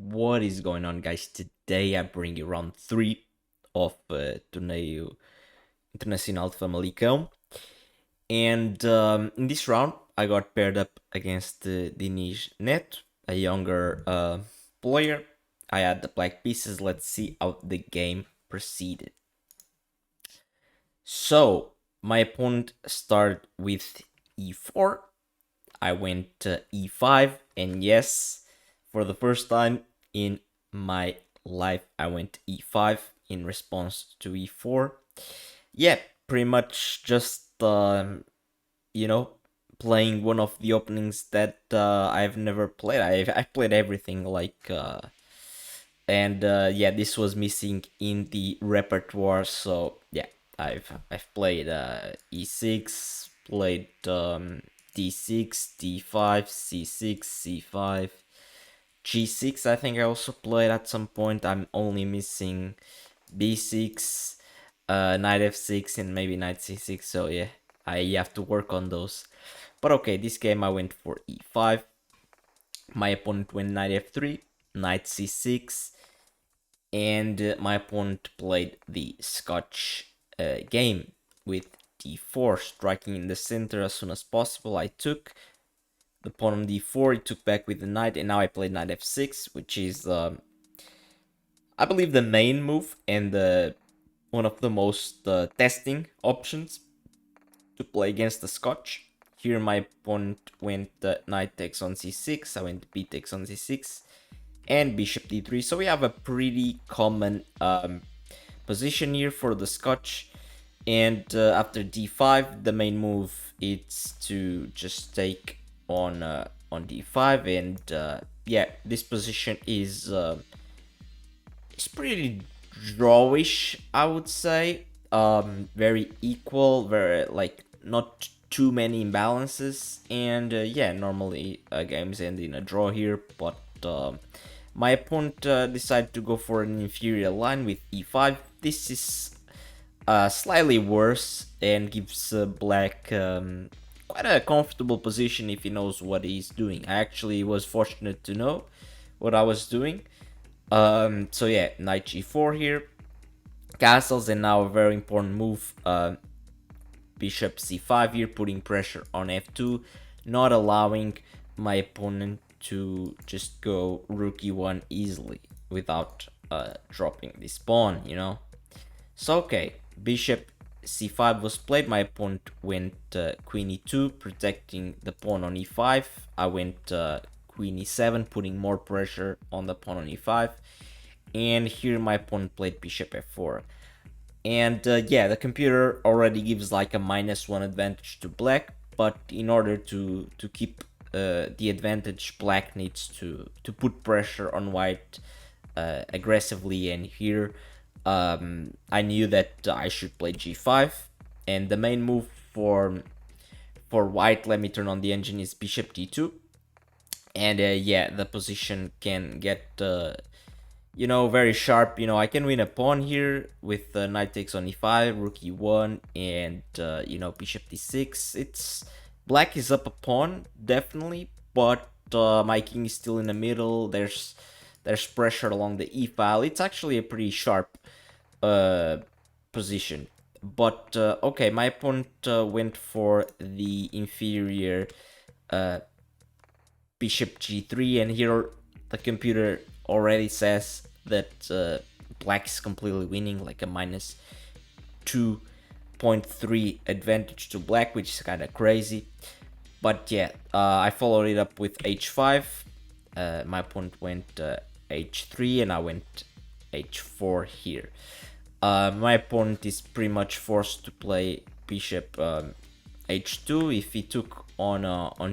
What is going on, guys? Today I bring you round 3 of Torneio Internacional de Famalicão. And in this round, I got paired up against Diniz Neto, a younger player. I had the black pieces. Let's see how the game proceeded. So, my opponent started with e4. I went to e5, and yes, for the first time in my life, I went e5 in response to e4. Yeah, pretty much just you know playing one of the openings that I've never played. I've played everything and yeah, this was missing in the repertoire. So yeah, I've played e6, played d6, d5, c6, c5, g6. I think I also played at some point. I'm only missing b6, knight f6, and maybe knight c6. So yeah, I have to work on those. But okay, this game I went for e5. My opponent went knight f3, knight c6, and my opponent played the Scotch game with d4, striking in the center as soon as possible. I took the pawn on d4, it took back with the knight, and now I played knight f6, which is, I believe, the main move and one of the most testing options to play against the Scotch. Here my opponent went knight takes on c6, I went b takes on c6, and bishop d3. So we have a pretty common position here for the Scotch. And after d5, the main move is to just take on d5, and yeah, this position is it's pretty drawish, I would say. Very equal, very like not too many imbalances, and yeah, normally games end in a draw here, but my opponent decided to go for an inferior line with e5. This is slightly worse and gives black quite a comfortable position if he knows what he's doing. I actually was fortunate to know what I was doing. So yeah, knight g4 here, castles, and now a very important move, bishop c5 here, putting pressure on f2, not allowing my opponent to just go rook e1 easily without dropping this pawn, So okay, bishop c5 was played. My opponent went queen e2, protecting the pawn on e5. I went queen e7, putting more pressure on the pawn on e5. And here my opponent played bishop f4. And yeah, the computer already gives like a -1 advantage to black, but in order to keep the advantage, black needs to put pressure on white aggressively. And here I knew that I should play g5, and the main move for white, let me turn on the engine, is bishop d2. And yeah, the position can get very sharp. I can win a pawn here with knight takes on e5, rook e1, and bishop d6. It's black is up a pawn, definitely, but my king is still in the middle. There's pressure along the e file. It's actually a pretty sharp position. But okay, my opponent went for the inferior bishop g3, and here the computer already says that black is completely winning, like a -2.3 advantage to black, which is kind of crazy. But yeah, I followed it up with h5. My opponent went h3, and I went h4 here. My opponent is pretty much forced to play bishop h2. If he took on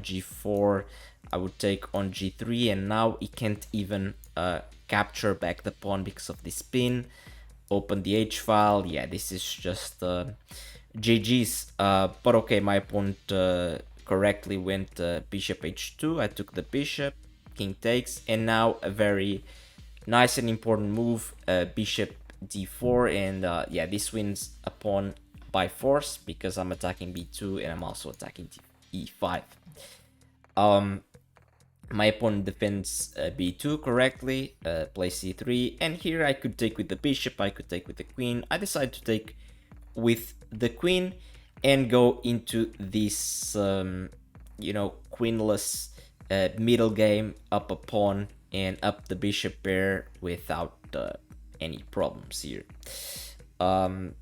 g4, I would take on g3, and now he can't even capture back the pawn because of the spin. Open the h file. Yeah, this is just GG's. But okay, my opponent correctly went bishop h2. I took the bishop, king takes, and now a very nice and important move, bishop d4, and yeah, this wins a pawn by force because I'm attacking b2 and I'm also attacking e5. My opponent defends b2 correctly, plays c3, and here I could take with the bishop, I could take with the queen. I decide to take with the queen and go into this, queenless middle game, up a pawn and up the bishop pair without any problems here. Um,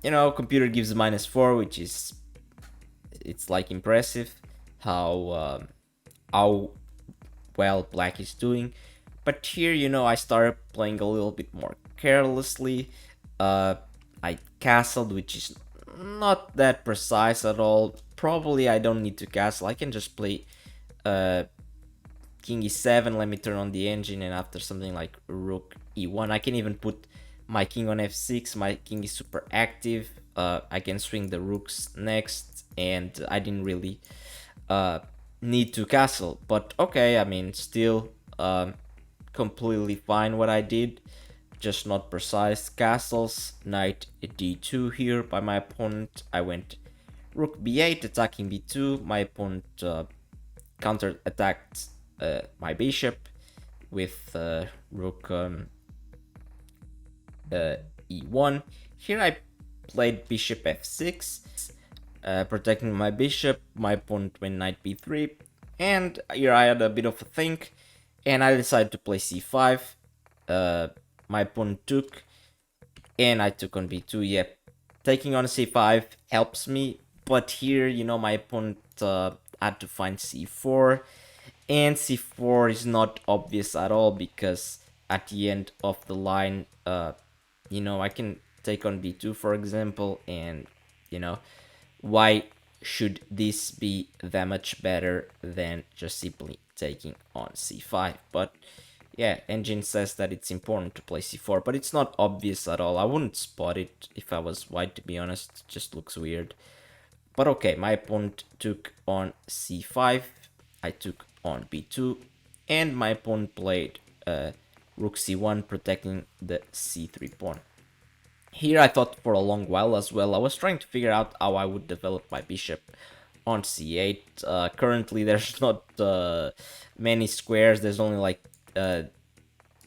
Computer gives -4, which is, it's like impressive how well black is doing. But here, I started playing a little bit more carelessly. uh I castled, which is not that precise at all. Probably I don't need to castle, I can just play uh king e7, let me turn on the engine, and after something like rook e1, I can even put my king on f6. My king is super active. I can swing the rooks next, and I didn't really uh, need to castle. But okay, I mean, still completely fine what I did, just not precise castles. Knight d2 here by my opponent. I went rook b8, attacking b2. My opponent counter attacked my bishop with rook e1. Here I played bishop f6, protecting my bishop. My opponent went knight b3, and here I had a bit of a think, and I decided to play c5. My opponent took, and I took on b2. Yep, taking on c5 helps me, but here, my opponent had to find c4, and c4 is not obvious at all, because at the end of the line, I can take on b2, for example, and why should this be that much better than just simply taking on c5? But yeah, engine says that it's important to play c4, but it's not obvious at all. I wouldn't spot it if I was white, to be honest. It just looks weird. But okay, my opponent took on c5, I took on b2, and my opponent played rook c1, protecting the c3 pawn. Here I thought for a long while as well. I was trying to figure out how I would develop my bishop on c8. Currently there's not many squares. There's only like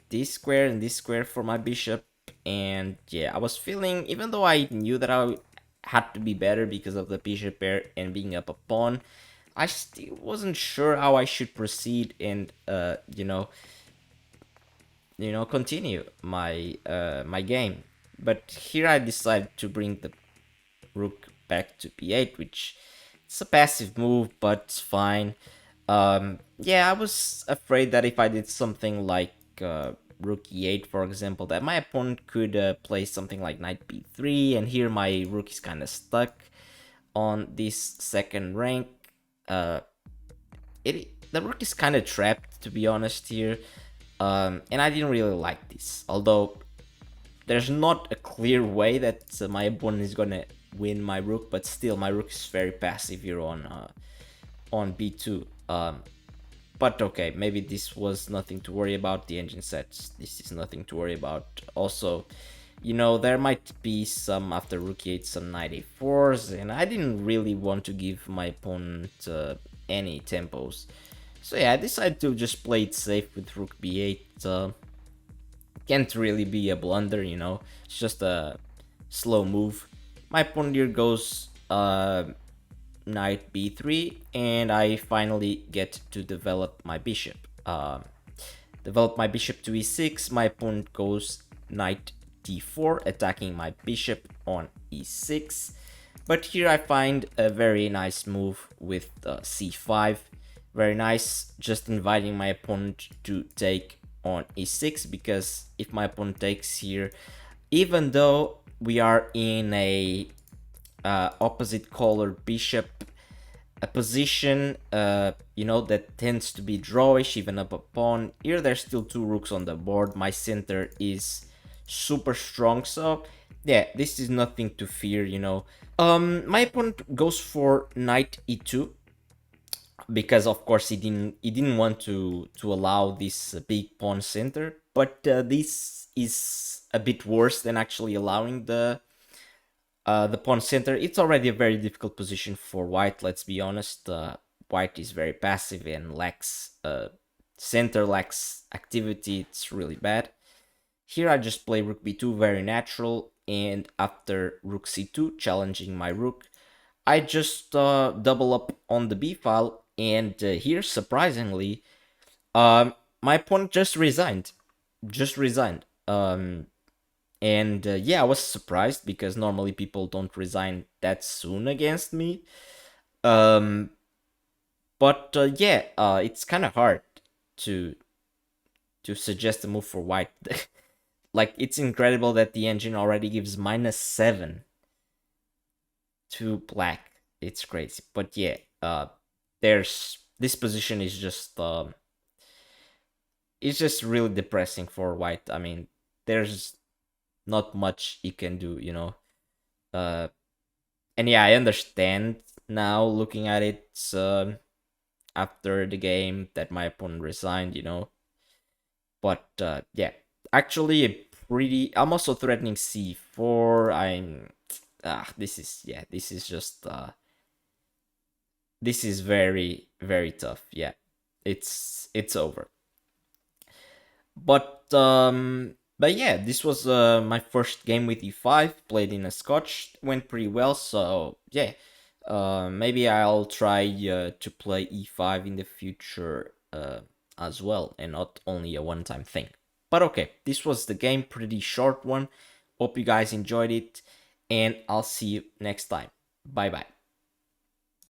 this square and this square for my bishop. And yeah, I was feeling, even though I knew that I had to be better because of the bishop pair and being up a pawn, I still wasn't sure how I should proceed and continue my game. But here I decided to bring the rook back to b8, which it's a passive move, but it's fine. Yeah, I was afraid that if I did something like rook e8, for example, that my opponent could play something like knight b3, and here my rook is kind of stuck on this second rank. The rook is kind of trapped, to be honest here, and I didn't really like this. Although there's not a clear way that my opponent is gonna win my rook, but still my rook is very passive here on b2. But okay, maybe this was nothing to worry about. The engine sets this is nothing to worry about. Also, there might be some, after rook e8, some knight a4s, and I didn't really want to give my opponent any tempos. So yeah, I decided to just play it safe with rook b8. Can't really be a blunder, it's just a slow move. My opponent here goes knight b3, and I finally get to develop my bishop. Develop my bishop to e6. My opponent goes knight d4, attacking my bishop on e6. But here I find a very nice move with c5. Very nice, just inviting my opponent to take on e6, because if my opponent takes here, even though we are in a opposite color bishop a position, that tends to be drawish, even up a pawn. Here there's still two rooks on the board. My center is super strong, so yeah, this is nothing to fear. My opponent goes for knight e2, because of course he didn't want to allow this big pawn center, but this is a bit worse than actually allowing the pawn center. It's already a very difficult position for white, let's be honest. white is very passive and lacks center lacks activity. It's really bad. Here I just play rook b2, very natural, and after rook c2, challenging my rook, I just double up on the b file, and here, surprisingly, my opponent just resigned. Just resigned. And yeah, I was surprised because normally people don't resign that soon against me. Um, but yeah, it's kind of hard to suggest a move for white. Like, it's incredible that the engine already gives -7 to black. It's crazy. But yeah, there's this position is just it's just really depressing for white. I mean, there's not much he can do, you know. Uh, and yeah, I understand now looking at it after the game that my opponent resigned, you know. But yeah, actually, a pretty. I'm also threatening c4. This is, yeah, this is just this is very very tough. Yeah, it's over. But yeah, this was my first game with e5. Played in a Scotch, went pretty well. So yeah, maybe I'll try to play e5 in the future as well, and not only a one-time thing. But okay, this was the game, pretty short one. Hope you guys enjoyed it, and I'll see you next time. Bye bye.